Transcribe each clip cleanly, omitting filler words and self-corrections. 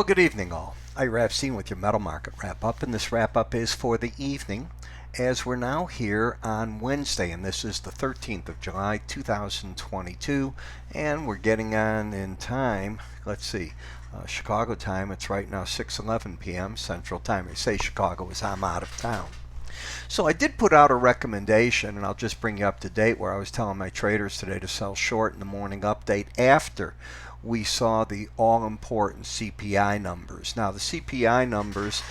Good evening all. Ira Epstein with your metal market wrap-up, and this wrap-up is for the evening as we're now here on Wednesday, and this is the 13th of July 2022, and we're getting on in time. Let's see, Chicago time, it's right now 6:11 p.m. Central Time. I say Chicago as I'm out of town. So I did put out a recommendation, and I'll just bring you up to date, where I was telling my traders today to sell short in the morning update after we saw the all-important CPI numbers. Now, the CPI numbers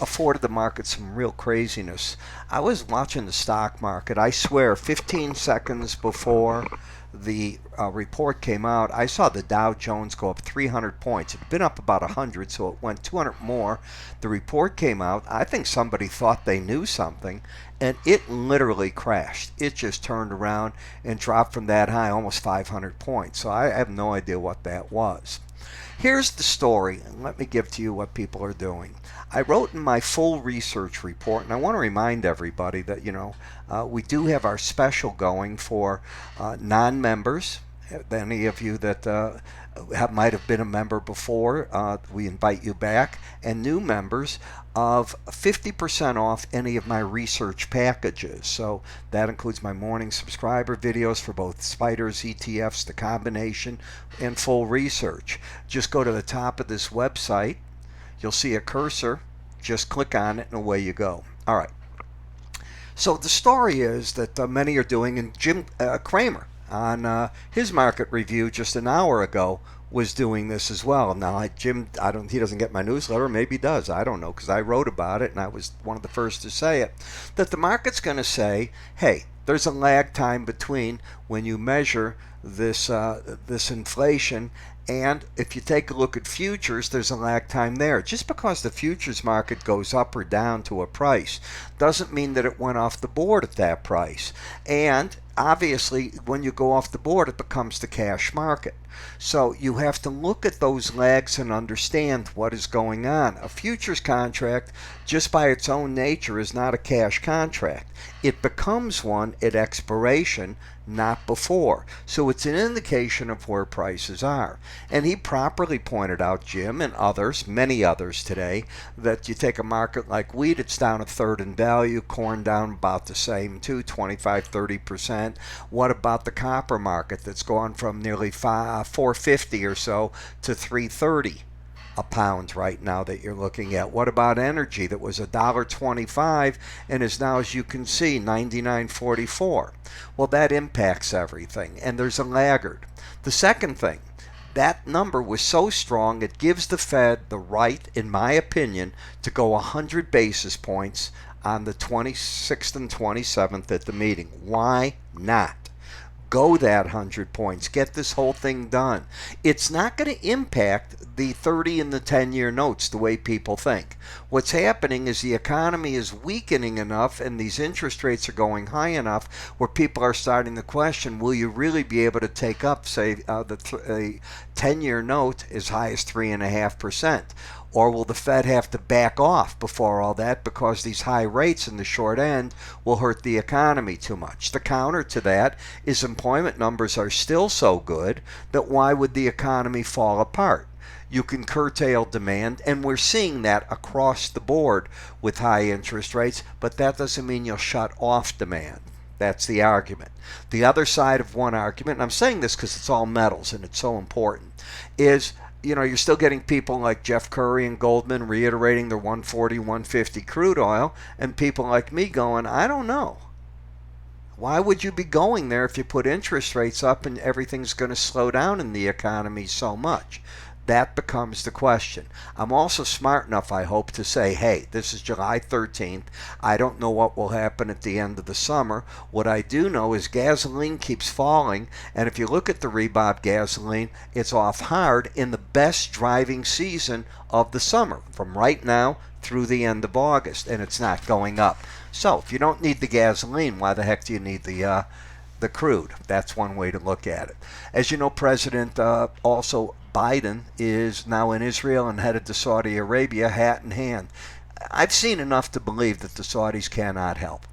afforded the market some real craziness. I was watching the stock market. I swear, 15 seconds before the report came out, I saw the Dow Jones go up 300 points. It had been up about 100, so it went 200 more. The report came out. I think somebody thought they knew something, and it literally crashed. It just turned around and dropped from that high almost 500 points. So I have no idea what that was. Here's the story, and let me give to you what people are doing. I wrote in my full research report, and I want to remind everybody that, we do have our special going for non-members. Any of you that might have been a member before, we invite you back, and new members of 50% off any of my research packages. So that includes my morning subscriber videos for both spiders, ETFs, the combination, and full research. Just go to the top of this website. You'll see a cursor. Just click on it and away you go. All right. So the story is that many are doing, and Jim Cramer on his market review just an hour ago was doing this as well. Now, he doesn't get my newsletter. Maybe he does. I don't know, because I wrote about it and I was one of the first to say it, that the market's going to say, hey, there's a lag time between when you measure this inflation, and if you take a look at futures, there's a lag time there. Just because the futures market goes up or down to a price doesn't mean that it went off the board at that price. And obviously, when you go off the board, it becomes the cash market. So you have to look at those lags and understand what is going on. A futures contract, just by its own nature, is not a cash contract. It becomes one at expiration, not before. So it's an indication of where prices are. And he properly pointed out, Jim and others, many others today, that you take a market like wheat, it's down a third in value, corn down about the same too, 25-30%. What about the copper market that's gone from nearly $4.50 or so to $3.30 a pound right now that you're looking at? What about energy that was $1.25 and is now, as you can see, $99.44? Well, that impacts everything, and there's a laggard. The second thing, that number was so strong it gives the Fed the right, in my opinion, to go 100 basis points on the 26th and 27th at the meeting. Why not? Go that 100 points. Get this whole thing done. It's not going to impact the 30 and the 10-year notes the way people think. What's happening is the economy is weakening enough and these interest rates are going high enough where people are starting to question, will you really be able to take up, say, the 10-year note as high as 3.5%? Or will the Fed have to back off before all that because these high rates in the short end will hurt the economy too much? The counter to that is employment numbers are still so good that why would the economy fall apart? You can curtail demand, and we're seeing that across the board with high interest rates, but that doesn't mean you'll shut off demand. That's the argument. The other side of one argument, and I'm saying this because it's all metals and it's so important, is you're still getting people like Jeff Curry and Goldman reiterating their 140, 150 crude oil, and people like me going, I don't know. Why would you be going there if you put interest rates up and everything's going to slow down in the economy so much? That becomes the question. I'm also smart enough, I hope, to say, hey, this is July 13th. I don't know what will happen at the end of the summer. What I do know is gasoline keeps falling, and if you look at the Reebok gasoline, it's off hard in the best driving season of the summer, from right now through the end of August, and it's not going up. So if you don't need the gasoline, why the heck do you need the crude? That's one way to look at it. As you know, President also Biden is now in Israel and headed to Saudi Arabia, hat in hand. I've seen enough to believe that the Saudis cannot help.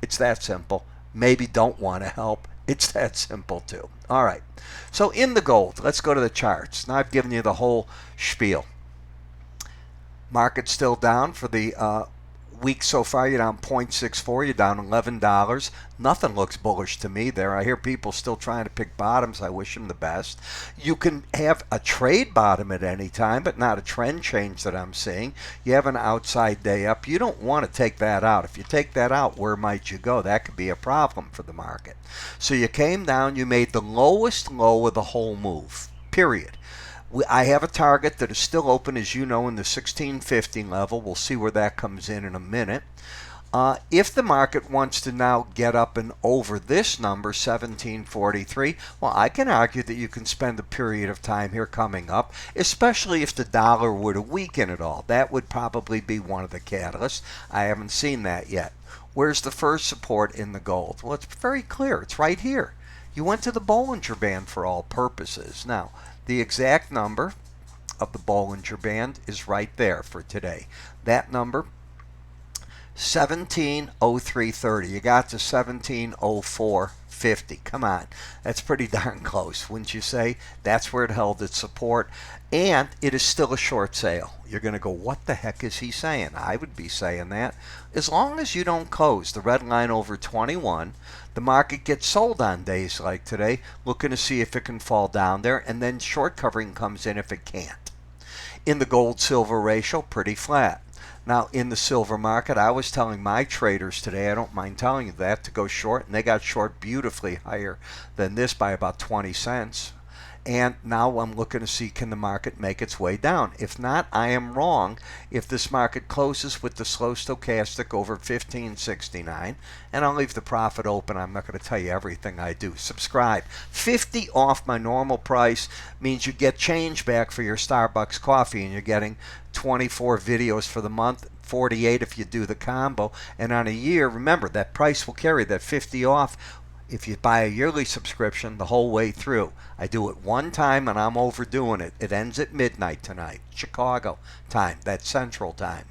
It's that simple. Maybe don't want to help. It's that simple too. All right. So in the gold, let's go to the charts. Now I've given you the whole spiel. Market's still down for the week so far. You're down 0.64. You're down $11. Nothing looks bullish to me there. I hear people still trying to pick bottoms. I wish them the best. You can have a trade bottom at any time, but not a trend change that I'm seeing. You have an outside day up. You don't want to take that out. If you take that out, where might you go? That could be a problem for the market. So you came down. You made the lowest low of the whole move, period. I have a target that is still open, as you know, in the 1650 level. We'll see where that comes in a minute. If the market wants to now get up and over this number, 1743, well, I can argue that you can spend a period of time here coming up, especially if the dollar were to weaken at all. That would probably be one of the catalysts. I haven't seen that yet. Where's the first support in the gold? Well, it's very clear. It's right here. You went to the Bollinger Band for all purposes. Now, the exact number of the Bollinger Band is right there for today. That number, 1703.30. You got to 1704.50. Come on. That's pretty darn close, wouldn't you say? That's where it held its support. And it is still a short sale. You're going to go, what the heck is he saying? I would be saying that. As long as you don't close the red line over 21, the market gets sold on days like today, looking to see if it can fall down there, and then short covering comes in if it can't. In the gold-silver ratio, pretty flat. Now, in the silver market, I was telling my traders today, I don't mind telling you that, to go short, and they got short beautifully higher than this by about 20 cents. And now I'm looking to see, can the market make its way down? If not, I am wrong. If this market closes with the slow stochastic over 1569, and I'll leave the profit open. I'm not going to tell you everything I do. Subscribe. 50 off my normal price means you get change back for your Starbucks coffee, and you're getting 24 videos for the month, 48 if you do the combo. And on a year, remember, that price will carry that 50 off if you buy a yearly subscription the whole way through. I do it one time and I'm overdoing it. It ends at midnight tonight, Chicago time. That's Central time.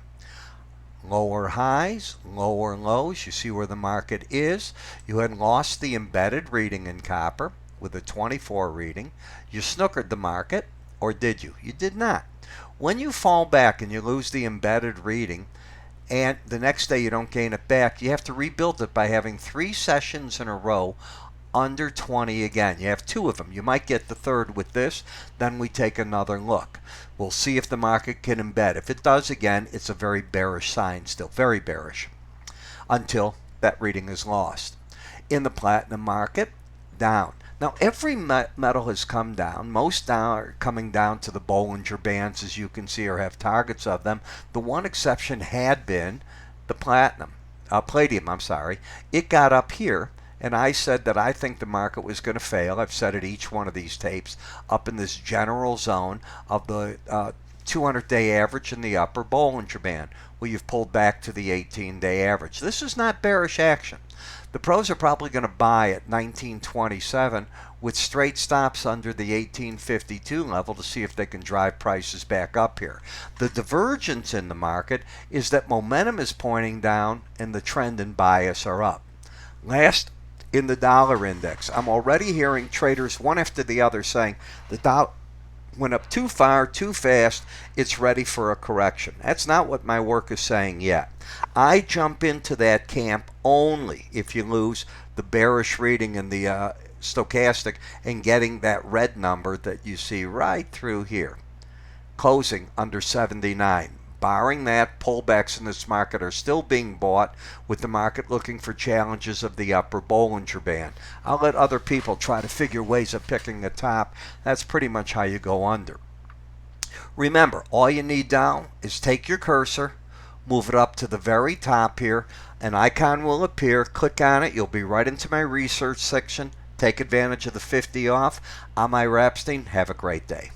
Lower highs, lower lows. You see where the market is. You had lost the embedded reading in copper with a 24 reading. You snookered the market, or did you? You did not. When you fall back and you lose the embedded reading, and the next day you don't gain it back, you have to rebuild it by having 3 sessions in a row under 20 again. You have 2 of them. You might get the third with this. Then we take another look. We'll see if the market can embed. If it does again, it's a very bearish sign still. Very bearish. Until that reading is lost. In the platinum market, down. Now, every metal has come down. Most are coming down to the Bollinger Bands, as you can see, or have targets of them. The one exception had been the palladium. It got up here, and I said that I think the market was going to fail. I've said it each one of these tapes, up in this general zone of the 200-day average in the upper Bollinger Band. Well, you've pulled back to the 18-day average. This is not bearish action. The pros are probably going to buy at 1927 with straight stops under the 1852 level to see if they can drive prices back up here. The divergence in the market is that momentum is pointing down and the trend and bias are up. Last, in the dollar index, I'm already hearing traders one after the other saying the dollar went up too far, too fast, it's ready for a correction. That's not what my work is saying yet. I jump into that camp only if you lose the bearish reading in the stochastic and getting that red number that you see right through here, closing under 79. Barring that, pullbacks in this market are still being bought, with the market looking for challenges of the upper Bollinger Band. I'll let other people try to figure ways of picking the top. That's pretty much how you go under. Remember, all you need now is take your cursor, move it up to the very top here. An icon will appear. Click on it. You'll be right into my research section. Take advantage of the 50 off. I'm Ira Epstein. Have a great day.